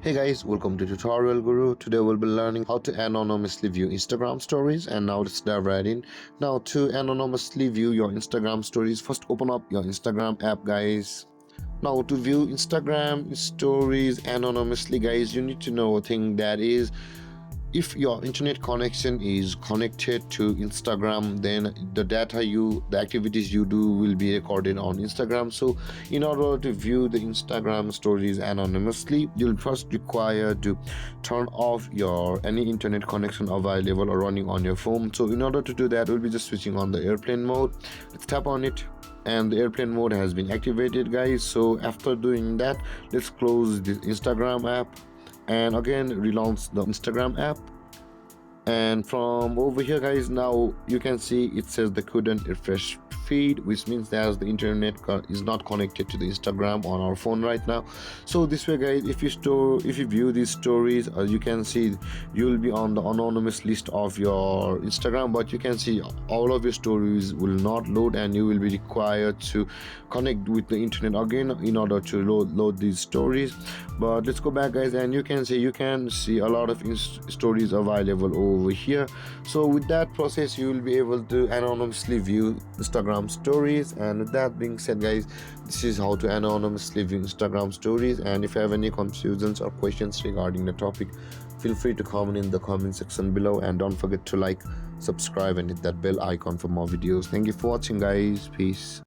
Hey guys, welcome to Tutorial Guru. Today we'll be learning how to anonymously view Instagram stories, and now let's dive right in. Now, to anonymously view your Instagram stories, first open up your Instagram app, guys. Now, to view Instagram stories anonymously, guys, you need to know a thing, that is, if your internet connection is connected to Instagram, then the activities you do will be recorded on Instagram. So in order to view the Instagram stories anonymously, you'll first require to turn off your any internet connection available or running on your phone. So in order to do that, we'll be just switching on the airplane mode. Let's tap on it, and the airplane mode has been activated, guys. So after doing that, let's close this Instagram app and again relaunch the Instagram app. And from over here, guys, now you can see it says the couldn't refresh feed, which means that the internet is not connected to the Instagram on our phone right now. So this way, guys, if you view these stories, you can see you'll be on the anonymous list of your Instagram, but you can see all of your stories will not load, and you will be required to connect with the internet again in order to load these stories. But let's go back, guys, and you can see a lot of stories available over here. So with that process, you will be able to anonymously view Instagram stories. And with that being said, guys, this is how to anonymously view Instagram stories. And if you have any confusions or questions regarding the topic, feel free to comment in the comment section below, and don't forget to like, subscribe, and hit that bell icon for more videos. Thank you for watching, guys. Peace.